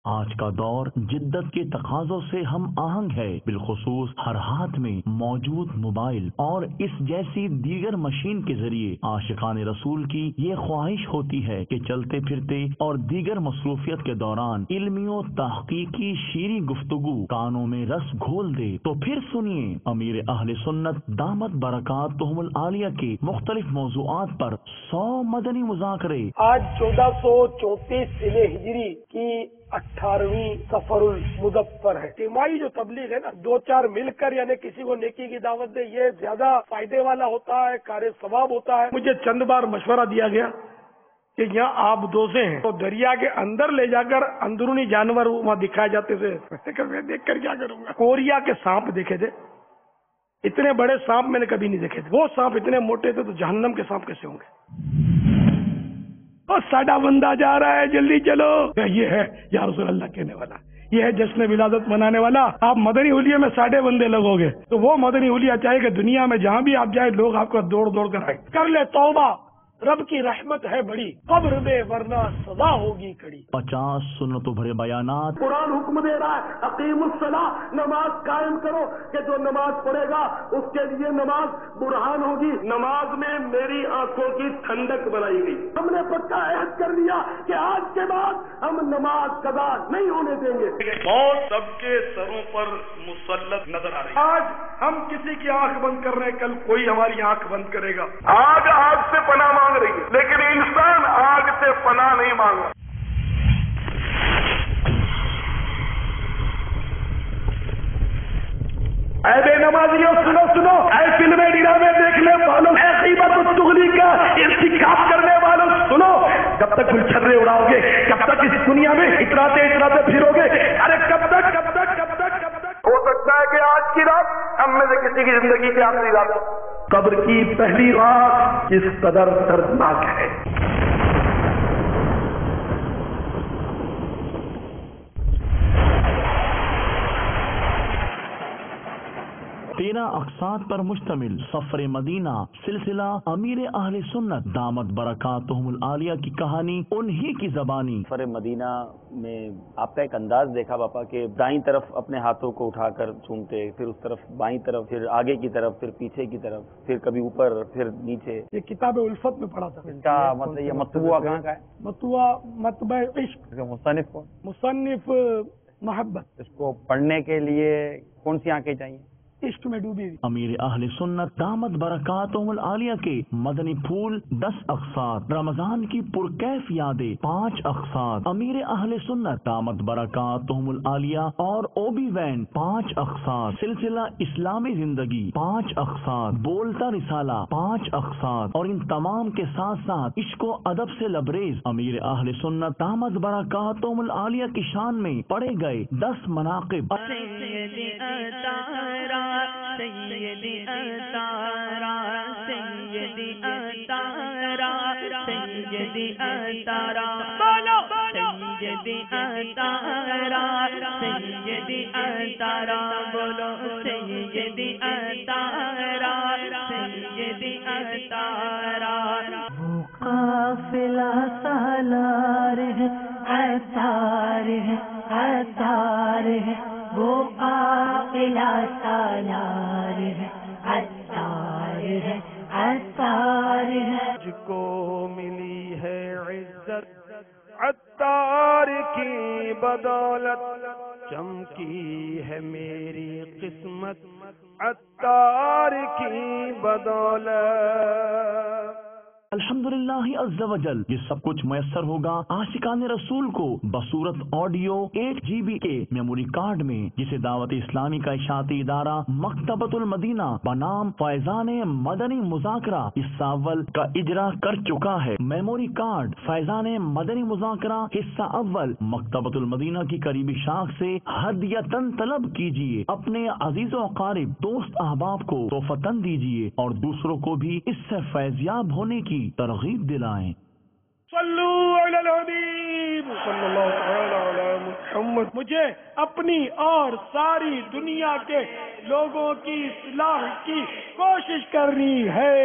آج کا دور جدت کے تقاضوں سے ہم آہنگ ہے، بالخصوص ہر ہاتھ میں موجود موبائل اور اس جیسی دیگر مشین کے ذریعے عاشقان رسول کی یہ خواہش ہوتی ہے کہ چلتے پھرتے اور دیگر مصروفیت کے دوران علمی و تحقیقی شیریں گفتگو کانوں میں رس گھول دے۔ تو پھر سنیے امیر اہل سنت دامت برکاتہم العالیہ کے مختلف موضوعات پر 100 مدنی مذاکرے۔ آج 1434 ہجری کی 18ویں سفر المظفر ہے۔ اجتماعی جو تبلیغ ہے نا، دو چار مل کر یعنی کسی کو نیکی کی دعوت دے، یہ زیادہ فائدے والا ہوتا ہے، کار ثواب ہوتا ہے۔ مجھے چند بار مشورہ دیا گیا کہ یہاں آب دوزے ہیں تو دریا کے اندر لے جا کر اندرونی جانور وہاں دکھائے جاتے تھے، میں دیکھ کر کیا کروں گا۔ کوریا کے سانپ دیکھے تھے، اتنے بڑے سانپ میں نے کبھی نہیں دیکھے تھے۔ وہ سانپ اتنے موٹے تھے تو جہنم کے سانپ کیسے ہوں گے؟ ساڈا بندہ جا رہا ہے، جلدی چلو۔ یہ ہے یا رسول اللہ کہنے والا، یہ ہے جشن ولادت منانے والا۔ آپ مدنی حلیے میں 1.5 بندے لگو گے تو وہ مدنی حلیہ چاہیے کہ دنیا میں جہاں بھی آپ جائیں لوگ آپ کو دوڑ دوڑ کر آئیں۔ کر لے توبہ، رب کی رحمت ہے بڑی، قبر میں ورنہ سزا ہوگی کڑی۔ 50 سنتوں بھرے بیانات۔ قرآن حکم دے رہا ہے اقیم الصلاۃ، نماز قائم کرو، کہ جو نماز پڑھے گا اس کے لیے نماز برہان ہوگی۔ نماز میں میری آنکھوں کی ٹھنڈک بنائی گئی۔ ہم نے پکا عہد کر لیا کہ آج کے بعد ہم نماز قضا نہیں ہونے دیں گے۔ موت سب کے سروں پر مسلط نظر آ رہی ہے۔ آج ہم کسی کی آنکھ بند کر رہے ہیں، کل کوئی ہماری آنکھ بند کرے گا۔ آگ آگ سے پناہ مانگ رہی ہے، لیکن انسان آگ سے پناہ نہیں مانگا۔ اے بے نمازیوں سنو سنو، اے فلمیں ڈرامے دیکھنے والوں، اے غیبت و چغلی کا ارتکاب کرنے والوں سنو، کب تک گل چھرے اڑاؤ گے؟ کب تک اس دنیا میں اتراتے اتراتے پھرو گے؟ ارے کب تک کب تک کب تک کب تک؟ ہو سکتا ہے کہ آج کی رات ہم میں سے کسی کی زندگی کی آخری رات ہو۔ قبر کی پہلی رات کس قدر دردناک ہے۔ 13 اقساط پر مشتمل سفر مدینہ سلسلہ امیر اہل سنت دامت برکاتہم العالیہ کی کہانی انہی کی زبانی۔ سفر مدینہ میں آپ کا ایک انداز دیکھا باپا کہ دائیں طرف اپنے ہاتھوں کو اٹھا کر چومتے، پھر اس طرف بائیں طرف، پھر آگے کی طرف، پھر پیچھے کی طرف، پھر کبھی اوپر پھر نیچے۔ یہ کتاب الفت میں پڑھا تھا۔ اس کا مطلب یہ مطبوعہ کہاں کا ہے؟ مطبوعہ مطبع عشق، مصنف کون؟ مصنف محبت۔ اس کو پڑھنے کے لیے کون سی آنکھیں چاہیے؟ عشق میں ڈوبی ہوئی۔ امیر اہل سنت دامت برکاتہم العالیہ کے مدنی پھول 10 اقساط، رمضان کی پرکیف یادیں 5 اقساط، امیر اہل سنت دامت برکاتہم العالیہ اور اوبی وین 5 اقساط، سلسلہ اسلامی زندگی 5 اقساط، بولتا رسالہ 5 اقساط، اور ان تمام کے ساتھ ساتھ عشق و ادب سے لبریز امیر اہل سنت دامت برکاتہم العالیہ کی شان میں پڑھے گئے 10 مناقب۔ سیدی اتارا سیدی اتارا سیدی اتارا بولو سیدی اتارا سیدی اتارا بولو سیدی اتارا سیدی اتارا۔ وہ قافلہ سالار ہے، اتار ہے، اتار ہے، وہ قافلہ سالار ہے، اتار ہے، اتار ہے۔ مجھ کو ملی ہے عزت عطار کی بدولت، چمکی ہے میری قسمت عطار کی بدولت۔ الحمدللہ عز و جل یہ سب کچھ میسر ہوگا عاشقان رسول کو بصورت آڈیو 8 GB کے میموری کارڈ میں، جسے دعوت اسلامی کا اشاعتی ادارہ مکتبۃ المدینہ بنام فیضان مدنی مذاکرہ حصہ اول کا اجرا کر چکا ہے۔ میموری کارڈ فیضان مدنی مذاکرہ حصہ اول مکتبۃ المدینہ کی قریبی شاخ سے ہدیۃً طلب کیجیے، اپنے عزیز و اقارب دوست احباب کو تحفتاً دیجیے اور دوسروں کو بھی اس سے فیضیاب ہونے کی ترغیب دلائیں۔ صلو علی الحبیب صلی اللہ تعالی علی محمد۔ مجھے اپنی اور ساری دنیا کے لوگوں کی اصلاح کی کوشش کرنی ہے۔